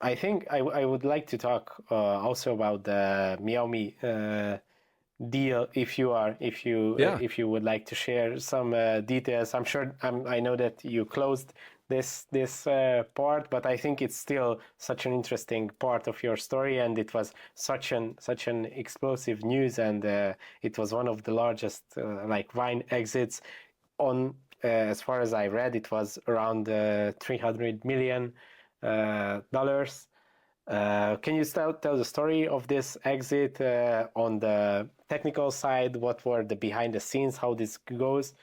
I think I would like to talk also about the Meiomi deal Yeah. if you would like to share some details. I'm sure I know that you closed this part, but I think it's still such an interesting part of your story, and it was such an explosive news, and it was one of the largest like wine exits on as far as I read, it was around $300 million. Can you tell the story of this exit on the technical side? What were the behind the scenes? How this goes?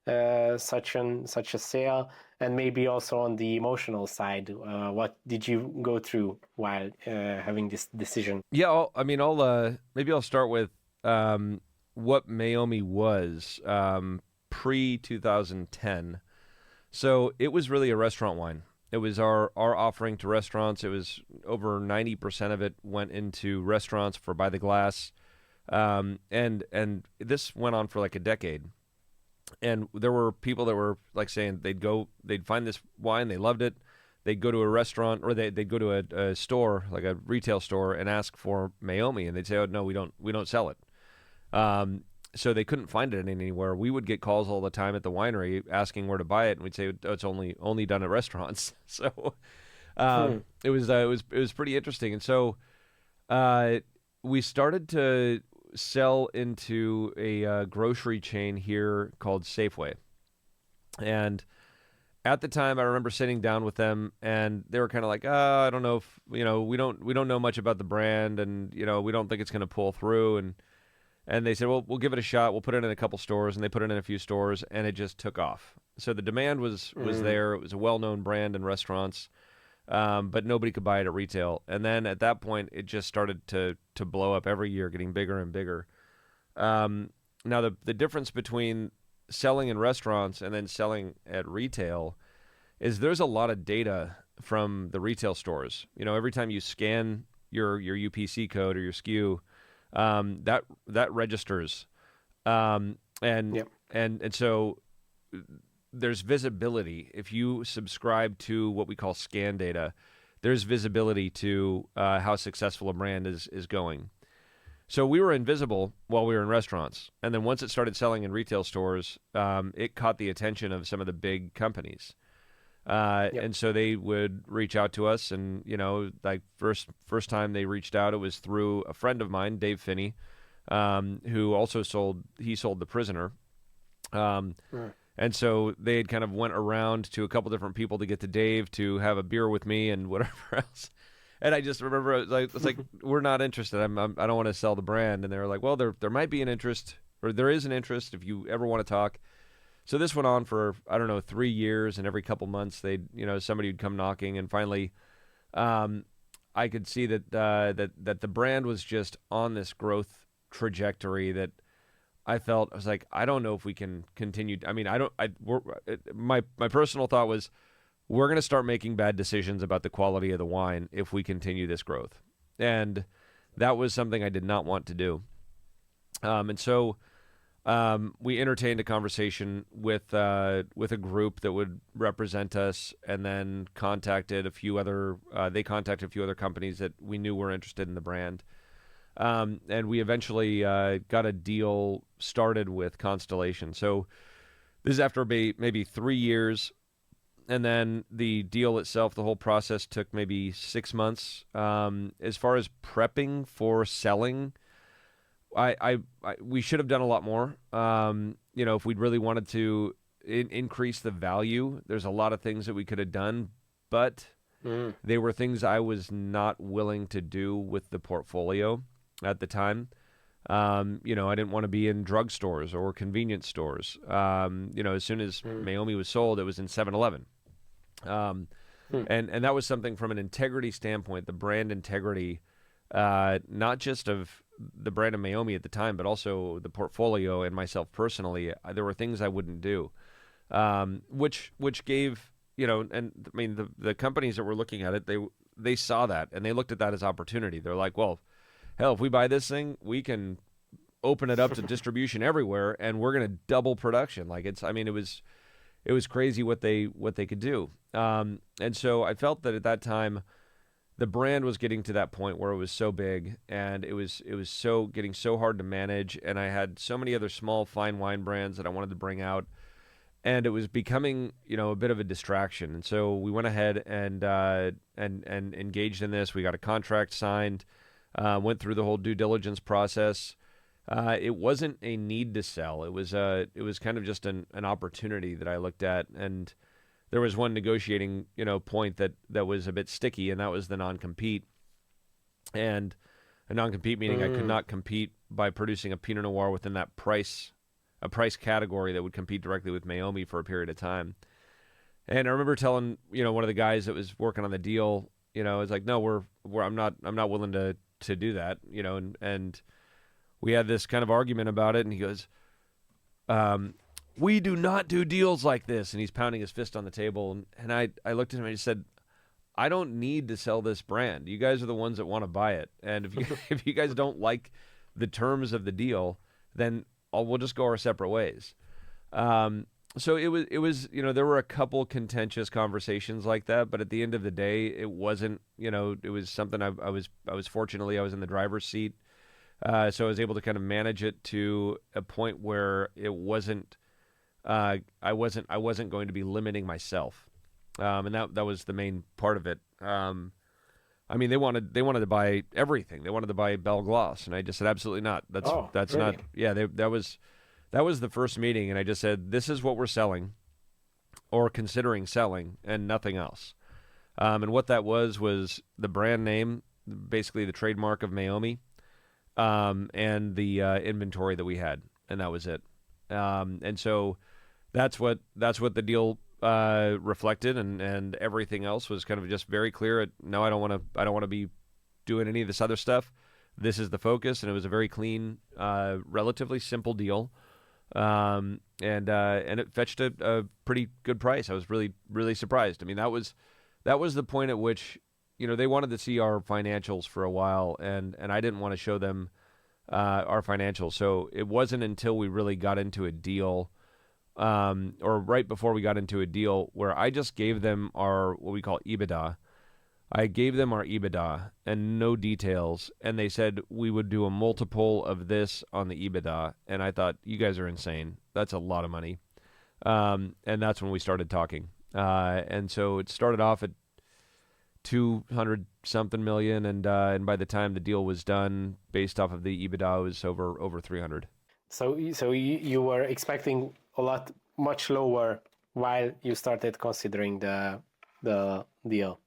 Such a sale, and maybe also on the emotional side, what did you go through while having this decision? Yeah, I'll maybe I'll start with um, what Meiomi was pre 2010. So it was really a restaurant wine. It was our offering to restaurants. It was over 90% of it went into restaurants for by the glass, and this went on for like a decade. And there were people that were like saying they'd find this wine, they loved it, they'd go to a restaurant or they'd go to a store like a retail store and ask for Meiomi, and they'd say, oh no, we don't sell it. So they couldn't find it anywhere. We would get calls all the time at the winery asking where to buy it, and we'd say, oh, it's only done at restaurants. So Hmm. it was pretty interesting. And so uh, we started to sell into a grocery chain here called Safeway. And at the time, I remember sitting down with them, and they were kind of like, I don't know if we don't know much about the brand, and we don't think it's going to pull through." And they said, "Well, we'll give it a shot. We'll put it in a couple stores," and they put it in a few stores, and it just took off. So the demand was Mm. there. It was a well known brand in restaurants, but nobody could buy it at retail. And then at that point, it just started to blow up every year, getting bigger and bigger. Um, Now the difference between selling in restaurants and then selling at retail is there's a lot of data from the retail stores. Every time you scan your UPC code or your SKU, that registers, and Yep. and so there's visibility. If you subscribe to what we call scan data, there's visibility to how successful a brand is going. So we were invisible while we were in restaurants, and then once it started selling in retail stores, it caught the attention of some of the big companies. Yep. And so they would reach out to us, and like first time they reached out, it was through a friend of mine, Dave Finney, who also sold The Prisoner. Um, Mm. and so they had kind of went around to a couple different people to get to Dave to have a beer with me and whatever else. And I just remember it's like we're not interested. I don't want to sell the brand. And they were like, well, there might be an interest, or there is an interest if you ever want to talk. So this went on for, I don't know, 3 years, and every couple months somebody would come knocking, and finally, um, I could see that the brand was just on this growth trajectory that I was like, I don't know if we can continue. I mean, I don't. My personal thought was we're going to start making bad decisions about the quality of the wine if we continue this growth, and that was something I did not want to do. And so we entertained a conversation with a group that would represent us, and then contacted a few other. They contacted a few other companies that we knew were interested in the brand, and we eventually got a deal started with Constellation. So this is after maybe 3 years, and then the deal itself, the whole process took maybe 6 months. As far as prepping for selling, we should have done a lot more. If we'd really wanted to increase the value, there's a lot of things that we could have done, but Mm. they were things I was not willing to do with the portfolio at the time. I didn't want to be in drugstores or convenience stores. As soon as Mm. Meiomi was sold, it was in 7-Eleven. Mm. And that was something from an integrity standpoint, the brand integrity, not just of the brand of Meiomi at the time, but also the portfolio and myself personally. There were things I wouldn't do, which gave and I mean the companies that were looking at it, they saw that and they looked at that as opportunity. They're like, well, hell, if we buy this thing, we can open it up to distribution everywhere, and we're going to double production. Like I mean, it was crazy what they could do. And so I felt that at that time, the brand was getting to that point where it was so big, and it was so getting so hard to manage, and I had so many other small fine wine brands that I wanted to bring out, and it was becoming, a bit of a distraction. And so we went ahead and engaged in this. We got a contract signed, went through the whole due diligence process. It wasn't a need to sell. It was kind of just an opportunity that I looked at, and there was one negotiating, point that was a bit sticky, and that was the non-compete. And a non-compete meaning I could not compete by producing a Pinot Noir within a price category that would compete directly with Meiomi for a period of time. And I remember telling, one of the guys that was working on the deal, it's like, no, I'm not willing to do that, and we had this kind of argument about it, and he goes, we do not do deals like this. And he's pounding his fist on the table. And I looked at him and I said, I don't need to sell this brand. You guys are the ones that want to buy it. And if you guys don't like the terms of the deal, then we'll just go our separate ways. So it was, there were a couple contentious conversations like that, but at the end of the day, it wasn't, it was something I was fortunately, I was in the driver's seat. So I was able to kind of manage it to a point where it wasn't, I wasn't going to be limiting myself. And that was the main part of it. I mean, they wanted to buy everything. They wanted to buy Belle Gloss, and I just said, absolutely not. That's really? not. Yeah, that was the first meeting, and I just said, this is what we're selling, or considering selling, and nothing else. And what that was the brand name, basically the trademark of Meiomi, and the inventory that we had, and that was it. And so that's what the deal reflected, and everything else was kind of just very clear. No, I don't want to be doing any of this other stuff. This is the focus, and it was a very clean, relatively simple deal, and it fetched a pretty good price. I was really, really surprised. I mean, that was the point at which they wanted to see our financials for a while, and I didn't want to show them our financials. So it wasn't until we really got into a deal, or right before we got into a deal, where I just gave them our, what we call EBITDA. I gave them our EBITDA and no details, and they said we would do a multiple of this on the EBITDA, and I thought, you guys are insane. That's a lot of money. And that's when we started talking. And so it started off at 200 something million, and by the time the deal was done, based off of the EBITDA, it was over 300. So you were expecting a lot much lower while you started considering the deal.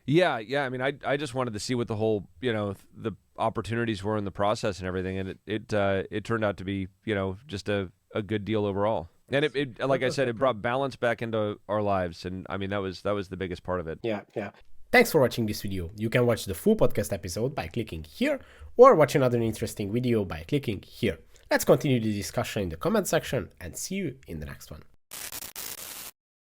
Yeah. I mean, I just wanted to see what the whole, the opportunities were in the process and everything, and it turned out to be, just a good deal overall. And it like I said, it brought balance back into our lives, and I mean that was the biggest part of it. Yeah. Thanks for watching this video. You can watch the full podcast episode by clicking here, or watch another interesting video by clicking here. Let's continue the discussion in the comment section, and see you in the next one.